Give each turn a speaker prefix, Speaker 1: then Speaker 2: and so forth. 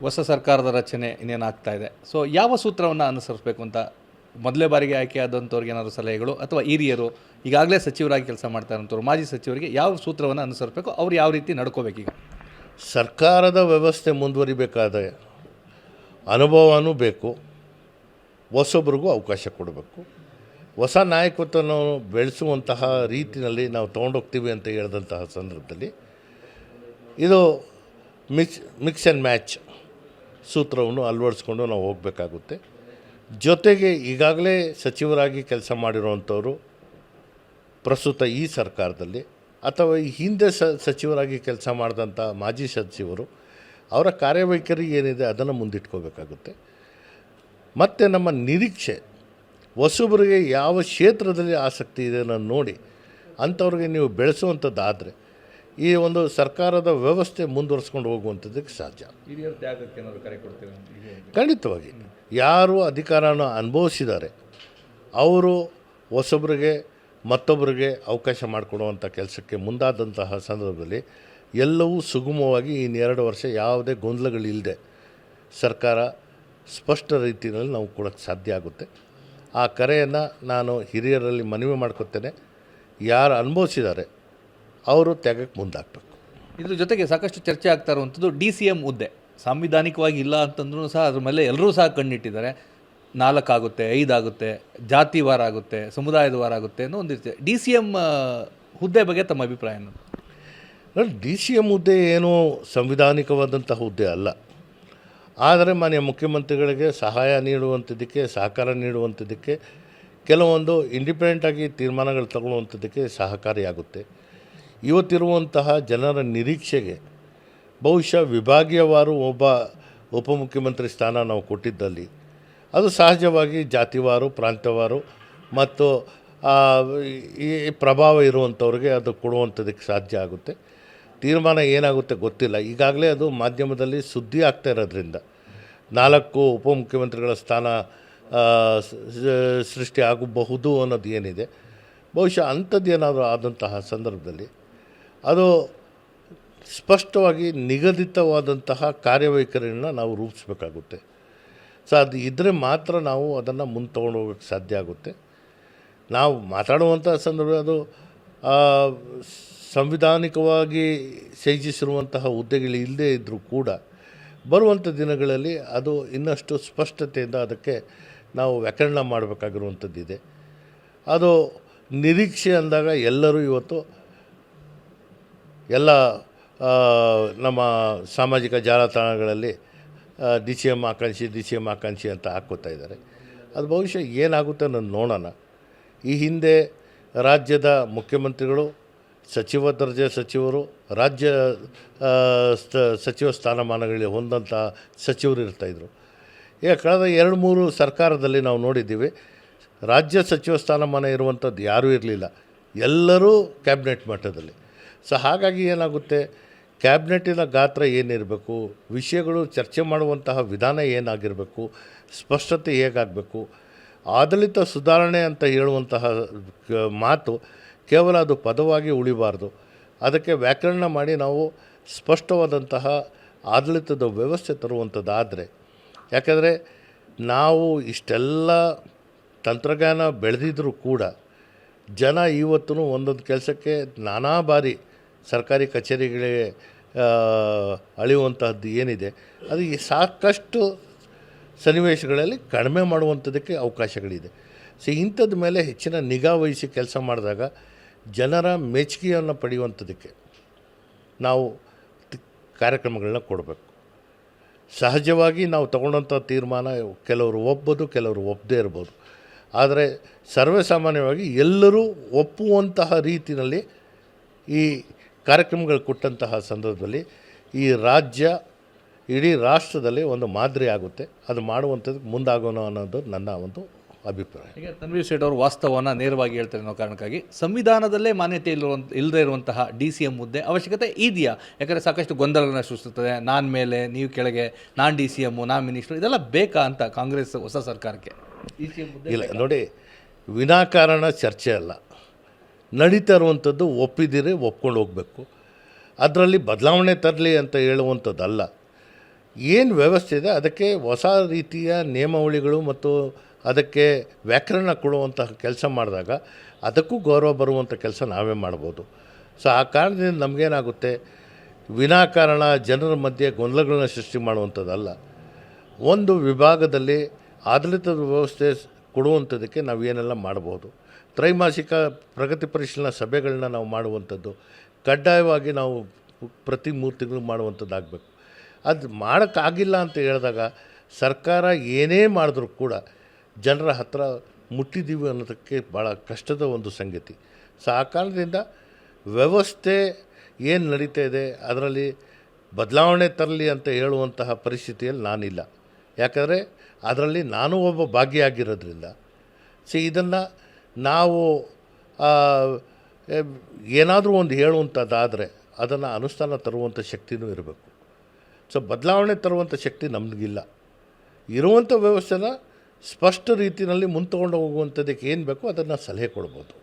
Speaker 1: ಹೊಸ ಸರ್ಕಾರದ ರಚನೆ ಇನ್ನೇನಾಗ್ತಾ ಇದೆ. ಸೊ ಯಾವ ಸೂತ್ರವನ್ನು ಅನುಸರಿಸಬೇಕು ಅಂತ ಮೊದಲೇ ಬಾರಿಗೆ ಆಯ್ಕೆಯಾದಂಥವ್ರಿಗೆ ಏನಾದರೂ ಸಲಹೆಗಳು ಅಥವಾ ಹಿರಿಯರು ಈಗಾಗಲೇ ಸಚಿವರಾಗಿ ಕೆಲಸ ಮಾಡ್ತಾ ಇರೋಂಥವ್ರು ಮಾಜಿ ಸಚಿವರಿಗೆ ಯಾವ ಸೂತ್ರವನ್ನು ಅನುಸರಿಸಬೇಕು, ಅವ್ರು ಯಾವ ರೀತಿ ನಡ್ಕೋಬೇಕೀಗ?
Speaker 2: ಸರ್ಕಾರದ ವ್ಯವಸ್ಥೆ ಮುಂದುವರಿಬೇಕಾದ ಅನುಭವನೂ ಬೇಕು, ಹೊಸೊಬ್ರಿಗೂ ಅವಕಾಶ ಕೊಡಬೇಕು. ಹೊಸ ನಾಯಕತ್ವವನ್ನು ಬೆಳೆಸುವಂತಹ ರೀತಿಯಲ್ಲಿ ನಾವು ತೊಗೊಂಡೋಗ್ತೀವಿ ಅಂತ ಹೇಳಿದಂತಹ ಸಂದರ್ಭದಲ್ಲಿ ಇದು ಮಿಕ್ಸ್ ಆ್ಯಂಡ್ ಮ್ಯಾಚ್ ಸೂತ್ರವನ್ನು ಅಳವಡಿಸ್ಕೊಂಡು ನಾವು ಹೋಗಬೇಕಾಗುತ್ತೆ. ಜೊತೆಗೆ ಈಗಾಗಲೇ ಸಚಿವರಾಗಿ ಕೆಲಸ ಮಾಡಿರುವಂಥವರು ಪ್ರಸ್ತುತ ಈ ಸರ್ಕಾರದಲ್ಲಿ ಅಥವಾ ಈ ಹಿಂದೆ ಸಚಿವರಾಗಿ ಕೆಲಸ ಮಾಡಿದಂಥ ಮಾಜಿ ಸಚಿವರು ಅವರ ಕಾರ್ಯವೈಖರಿ ಏನಿದೆ ಅದನ್ನು ಮುಂದಿಟ್ಕೋಬೇಕಾಗುತ್ತೆ. ಮತ್ತು ನಮ್ಮ ನಿರೀಕ್ಷೆ ಹೊಸಬರಿಗೆ ಯಾವ ಕ್ಷೇತ್ರದಲ್ಲಿ ಆಸಕ್ತಿ ಇದೆ ಅನ್ನೋದು ನೋಡಿ ಅಂಥವ್ರಿಗೆ ನೀವು ಬೆಳೆಸುವಂಥದ್ದಾದರೆ ಈ ಒಂದು ಸರ್ಕಾರದ ವ್ಯವಸ್ಥೆ ಮುಂದುವರಿಸ್ಕೊಂಡು ಹೋಗುವಂಥದ್ದಕ್ಕೆ ಸಾಧ್ಯ.
Speaker 1: ಹಿರಿಯರ ತ್ಯಾಗಕ್ಕೆ ಏನಾದರೂ ಕರೆ ಕೊಡ್ತೇವೆ?
Speaker 2: ಖಂಡಿತವಾಗಿ ಯಾರು ಅಧಿಕಾರನ ಅನುಭವಿಸಿದ್ದಾರೆ ಅವರು ಹೊಸಬರಿಗೆ ಮತ್ತೊಬ್ಬರಿಗೆ ಅವಕಾಶ ಮಾಡಿಕೊಡುವಂಥ ಕೆಲಸಕ್ಕೆ ಮುಂದಾದಂತಹ ಸಂದರ್ಭದಲ್ಲಿ ಎಲ್ಲವೂ ಸುಗಮವಾಗಿ ಇನ್ನೆರಡು ವರ್ಷ ಯಾವುದೇ ಗೊಂದಲಗಳಿಲ್ಲದೆ ಸರ್ಕಾರ ಸ್ಪಷ್ಟ ರೀತಿಯಲ್ಲಿ ನಾವು ಕೊಡೋಕ್ಕೆ ಸಾಧ್ಯ ಆಗುತ್ತೆ. ಆ ಕರೆಯನ್ನು ನಾನು ಹಿರಿಯರಲ್ಲಿ ಮನವಿ ಮಾಡ್ಕೊತೇನೆ. ಯಾರು ಅನುಭವಿಸಿದ್ದಾರೆ ಅವರು ತ್ಯಾಗಕ್ಕೆ ಮುಂದಾಗಬೇಕು.
Speaker 1: ಇದ್ರ ಜೊತೆಗೆ ಸಾಕಷ್ಟು ಚರ್ಚೆ ಆಗ್ತಾ ಇರುವಂಥದ್ದು DCM ಹುದ್ದೆ ಸಾಂವಿಧಾನಿಕವಾಗಿ ಇಲ್ಲ ಅಂತಂದ್ರೂ ಸಹ ಅದ್ರ ಮೇಲೆ ಎಲ್ಲರೂ ಸಹ ಕಣ್ಣಿಟ್ಟಿದ್ದಾರೆ. 4 ಆಗುತ್ತೆ, 5 ಆಗುತ್ತೆ, ಜಾತಿ ವಾರ ಆಗುತ್ತೆ, ಸಮುದಾಯದ ವಾರ ಆಗುತ್ತೆ ಅನ್ನೋ ಒಂದಿರುತ್ತೆ. DCM ಹುದ್ದೆ ಬಗ್ಗೆ ತಮ್ಮ ಅಭಿಪ್ರಾಯ ಏನು?
Speaker 2: ನೋಡಿ, DCM ಹುದ್ದೆ ಏನೂ ಸಂವಿಧಾನಿಕವಾದಂಥ ಹುದ್ದೆ ಅಲ್ಲ. ಆದರೆ ಮಾನ್ಯ ಮುಖ್ಯಮಂತ್ರಿಗಳಿಗೆ ಸಹಾಯ ನೀಡುವಂಥದ್ದಕ್ಕೆ, ಸಹಕಾರ ನೀಡುವಂಥದ್ದಕ್ಕೆ, ಕೆಲವೊಂದು ಇಂಡಿಪೆಂಡೆಂಟಾಗಿ ತೀರ್ಮಾನಗಳು ತಗೊಳ್ಳುವಂಥದ್ದಕ್ಕೆ ಸಹಕಾರಿಯಾಗುತ್ತೆ. ಇವತ್ತಿರುವಂತಹ ಜನರ ನಿರೀಕ್ಷೆಗೆ ಬಹುಶಃ ವಿಭಾಗೀಯವಾರು ಒಬ್ಬ ಉಪಮುಖ್ಯಮಂತ್ರಿ ಸ್ಥಾನ ನಾವು ಕೊಟ್ಟಿದ್ದಲ್ಲಿ ಅದು ಸಹಜವಾಗಿ ಜಾತಿವಾರು, ಪ್ರಾಂತ್ಯವಾರು ಮತ್ತು ಈ ಪ್ರಭಾವ ಇರುವಂಥವ್ರಿಗೆ ಅದು ಕೊಡುವಂಥದ್ದಕ್ಕೆ ಸಾಧ್ಯ ಆಗುತ್ತೆ. ತೀರ್ಮಾನ ಏನಾಗುತ್ತೆ ಗೊತ್ತಿಲ್ಲ. ಈಗಾಗಲೇ ಅದು ಮಾಧ್ಯಮದಲ್ಲಿ ಸುದ್ದಿ ಆಗ್ತಾ ಇರೋದ್ರಿಂದ 4 ಉಪಮುಖ್ಯಮಂತ್ರಿಗಳ ಸ್ಥಾನ ಸೃಷ್ಟಿ ಆಗಬಹುದು ಅನ್ನೋದು ಏನಿದೆ, ಬಹುಶಃ ಅಂಥದ್ದು ಏನಾದರೂ ಆದಂತಹ ಸಂದರ್ಭದಲ್ಲಿ ಅದು ಸ್ಪಷ್ಟವಾಗಿ ನಿಗದಿತವಾದಂತಹ ಕಾರ್ಯವೈಖರಿಯನ್ನು ನಾವು ರೂಪಿಸಬೇಕಾಗುತ್ತೆ. ಸೊ ಅದು ಇದ್ದರೆ ಮಾತ್ರ ನಾವು ಅದನ್ನು ಮುಂದೆ ತೊಗೊಂಡು ಹೋಗೋಕ್ಕೆ ಸಾಧ್ಯ ಆಗುತ್ತೆ. ನಾವು ಮಾತಾಡುವಂಥ ಸಂದರ್ಭ ಅದು ಸಂವಿಧಾನಿಕವಾಗಿ ಸೃಜಿಸಿರುವಂತಹ ಹುದ್ದೆಗಳು ಇಲ್ಲದೇ ಇದ್ದರೂ ಕೂಡ ಬರುವಂಥ ದಿನಗಳಲ್ಲಿ ಅದು ಇನ್ನಷ್ಟು ಸ್ಪಷ್ಟತೆಯಿಂದ ಅದಕ್ಕೆ ನಾವು ವ್ಯಾಕರಣ ಮಾಡಬೇಕಾಗಿರುವಂಥದ್ದಿದೆ. ಅದು ನಿರೀಕ್ಷೆ ಅಂದಾಗ ಎಲ್ಲರೂ ಇವತ್ತು ಎಲ್ಲ ನಮ್ಮ ಸಾಮಾಜಿಕ ಜಾಲತಾಣಗಳಲ್ಲಿ DCM ಆಕಾಂಕ್ಷಿ ಅಂತ ಹಾಕ್ಕೋತಾ ಇದ್ದಾರೆ. ಅದು ಬಹುಶಃ ಏನಾಗುತ್ತೆ ಅನ್ನೋದು ನೋಡೋಣ. ಈ ಹಿಂದೆ ರಾಜ್ಯದ ಮುಖ್ಯಮಂತ್ರಿಗಳು ಸಚಿವ ದರ್ಜೆ ಸಚಿವರು, ರಾಜ್ಯ ಸಚಿವ ಸ್ಥಾನಮಾನಗಳಿಗೆ ಹೊಂದಂಥ ಸಚಿವರು ಇರ್ತಾಯಿದ್ರು. ಈಗ ಕಳೆದ 2-3 ಸರ್ಕಾರದಲ್ಲಿ ನಾವು ನೋಡಿದ್ದೀವಿ, ರಾಜ್ಯ ಸಚಿವ ಸ್ಥಾನಮಾನ ಇರುವಂಥದ್ದು ಯಾರೂ ಇರಲಿಲ್ಲ, ಎಲ್ಲರೂ ಕ್ಯಾಬಿನೆಟ್ ಮಟ್ಟದಲ್ಲಿ. ಸೊ ಹಾಗಾಗಿ ಏನಾಗುತ್ತೆ, ಕ್ಯಾಬಿನೆಟ್ಟಿನ ಗಾತ್ರ ಏನಿರಬೇಕು, ವಿಷಯಗಳು ಚರ್ಚೆ ಮಾಡುವಂತಹ ವಿಧಾನ ಏನಾಗಿರಬೇಕು, ಸ್ಪಷ್ಟತೆ ಹೇಗಾಗಬೇಕು, ಆಡಳಿತ ಸುಧಾರಣೆ ಅಂತ ಹೇಳುವಂತಹ ಮಾತು ಕೇವಲ ಅದು ಪದವಾಗಿ ಉಳಿಬಾರ್ದು. ಅದಕ್ಕೆ ವ್ಯಾಕರಣ ಮಾಡಿ ನಾವು ಸ್ಪಷ್ಟವಾದಂತಹ ಆಡಳಿತದ ವ್ಯವಸ್ಥೆ ತರುವಂಥದ್ದಾದರೆ, ಯಾಕಂದರೆ ನಾವು ಇಷ್ಟೆಲ್ಲ ತಂತ್ರಜ್ಞಾನ ಬೆಳೆದಿದ್ದರೂ ಕೂಡ ಜನ ಇವತ್ತು ಒಂದೊಂದು ಕೆಲಸಕ್ಕೆ ನಾನಾ ಬಾರಿ ಸರ್ಕಾರಿ ಕಚೇರಿಗಳಿಗೆ ಅಳೆಯುವಂತಹದ್ದು ಏನಿದೆ ಅದು ಸಾಕಷ್ಟು ಸನ್ನಿವೇಶಗಳಲ್ಲಿ ಕಡಿಮೆ ಮಾಡುವಂಥದ್ದಕ್ಕೆ ಅವಕಾಶಗಳಿದೆ. ಸೊ ಇಂಥದ್ದು ಮೇಲೆ ಹೆಚ್ಚಿನ ನಿಗಾ ವಹಿಸಿ ಕೆಲಸ ಮಾಡಿದಾಗ ಜನರ ಮೆಚ್ಚುಗೆಯನ್ನು ಪಡೆಯುವಂಥದ್ದಕ್ಕೆ ನಾವು ಕಾರ್ಯಕ್ರಮಗಳನ್ನ ಕೊಡಬೇಕು. ಸಹಜವಾಗಿ ನಾವು ತಗೊಂಡಂಥ ತೀರ್ಮಾನ ಕೆಲವರು ಒಪ್ಪೋದು, ಕೆಲವರು ಒಪ್ಪದೇ ಇರ್ಬೋದು. ಆದರೆ ಸರ್ವೇ ಸಾಮಾನ್ಯವಾಗಿ ಎಲ್ಲರೂ ಒಪ್ಪುವಂತಹ ರೀತಿಯಲ್ಲಿ ಈ ಕಾರ್ಯಕ್ರಮಗಳು ಕೊಟ್ಟಂತಹ ಸಂದರ್ಭದಲ್ಲಿ ಈ ರಾಜ್ಯ ಇಡೀ ರಾಷ್ಟ್ರದಲ್ಲಿ ಒಂದು ಮಾದರಿ ಆಗುತ್ತೆ. ಅದು ಮಾಡುವಂಥದ್ದು ಮುಂದಾಗೋಣ ಅನ್ನೋದು ನನ್ನ ಒಂದು ಅಭಿಪ್ರಾಯ.
Speaker 1: ಈಗ ತನ್ವೀರ್ ಸೇಠ್ ಅವರು ವಾಸ್ತವವನ್ನು ನೇರವಾಗಿ ಹೇಳ್ತಾರೆ ಅನ್ನೋ ಕಾರಣಕ್ಕಾಗಿ ಸಂವಿಧಾನದಲ್ಲೇ ಮಾನ್ಯತೆ ಇಲ್ಲದೇ ಇರುವಂತಹ DCM ಹುದ್ದೆ ಅವಶ್ಯಕತೆ ಇದೆಯಾ? ಯಾಕಂದರೆ ಸಾಕಷ್ಟು ಗೊಂದಲಗಳನ್ನ ಸೃಷ್ಟಿಸ್ತದೆ. ನಾನು ಮೇಲೆ, ನೀವು ಕೆಳಗೆ, ನಾನು DCM, ನಾನು ಮಿನಿಸ್ಟರ್, ಇದೆಲ್ಲ ಬೇಕಾ ಅಂತ ಕಾಂಗ್ರೆಸ್ ಹೊಸ ಸರ್ಕಾರಕ್ಕೆ?
Speaker 2: ಇಲ್ಲ ನೋಡಿ, ವಿನಾಕಾರಣ ಚರ್ಚೆ ಅಲ್ಲ, ನಡೀತಾ ಇರುವಂಥದ್ದು ಒಪ್ಪಿದ್ದೀರಿ ಒಪ್ಕೊಂಡು ಹೋಗಬೇಕು. ಅದರಲ್ಲಿ ಬದಲಾವಣೆ ತರಲಿ ಅಂತ ಹೇಳುವಂಥದ್ದಲ್ಲ. ಏನು ವ್ಯವಸ್ಥೆ ಇದೆ ಅದಕ್ಕೆ ಹೊಸ ರೀತಿಯ ನಿಯಮಾವಳಿಗಳು ಮತ್ತು ಅದಕ್ಕೆ ವ್ಯಾಕರಣ ಕೊಡುವಂತಹ ಕೆಲಸ ಮಾಡಿದಾಗ ಅದಕ್ಕೂ ಗೌರವ ಬರುವಂಥ ಕೆಲಸ ನಾವೇ ಮಾಡ್ಬೋದು. ಸೊ ಆ ಕಾರಣದಿಂದ ನಮಗೇನಾಗುತ್ತೆ, ವಿನಾಕಾರಣ ಜನರ ಮಧ್ಯೆ ಗೊಂದಲಗಳನ್ನ ಸೃಷ್ಟಿ ಮಾಡುವಂಥದ್ದಲ್ಲ. ಒಂದು ವಿಭಾಗದಲ್ಲಿ ಆಡಳಿತದ ವ್ಯವಸ್ಥೆ ಕೊಡುವಂಥದ್ದಕ್ಕೆ ನಾವು ಏನೆಲ್ಲ ಮಾಡ್ಬೋದು, ತ್ರೈಮಾಸಿಕ ಪ್ರಗತಿ ಪರಿಶೀಲನಾ ಸಭೆಗಳನ್ನ ನಾವು ಮಾಡುವಂಥದ್ದು ಕಡ್ಡಾಯವಾಗಿ ನಾವು ಪ್ರತಿ 3 ತಿಂಗಳು ಮಾಡುವಂಥದ್ದಾಗಬೇಕು. ಅದು ಮಾಡೋಕ್ಕಾಗಿಲ್ಲ ಅಂತ ಹೇಳಿದಾಗ ಸರ್ಕಾರ ಏನೇ ಮಾಡಿದ್ರೂ ಕೂಡ ಜನರ ಹತ್ರ ಮುಟ್ಟಿದ್ದೀವಿ ಅನ್ನೋದಕ್ಕೆ ಭಾಳ ಕಷ್ಟದ ಒಂದು ಸಂಗತಿ. ಸೊ ಆ ಕಾರಣದಿಂದ ವ್ಯವಸ್ಥೆ ಏನು ನಡೀತಾ ಇದೆ ಅದರಲ್ಲಿ ಬದಲಾವಣೆ ತರಲಿ ಅಂತ ಹೇಳುವಂತಹ ಪರಿಸ್ಥಿತಿಯಲ್ಲಿ ನಾನಿಲ್ಲ. ಯಾಕಂದರೆ ಅದರಲ್ಲಿ ನಾನು ಒಬ್ಬ ಭಾಗಿಯಾಗಿರೋದ್ರಿಂದ ಇದನ್ನು ನಾವು ಏನಾದರೂ ಒಂದು ಹೇಳುವಂಥದ್ದಾದರೆ ಅದನ್ನು ಅನುಷ್ಠಾನ ತರುವಂಥ ಶಕ್ತಿನೂ ಇರಬೇಕು. ಸೊ ಬದಲಾವಣೆ ತರುವಂಥ ಶಕ್ತಿ ನಮಗಿಲ್ಲ. ಇರುವಂಥ ವ್ಯವಸ್ಥೆನ ಸ್ಪಷ್ಟ ರೀತಿಯಲ್ಲಿ ಮುಂತುಕೊಂಡು ಹೋಗುವಂಥದ್ದಕ್ಕೆ ಏನು ಬೇಕೋ ಅದನ್ನು ಸಲಹೆ ಕೊಡ್ಬೋದು.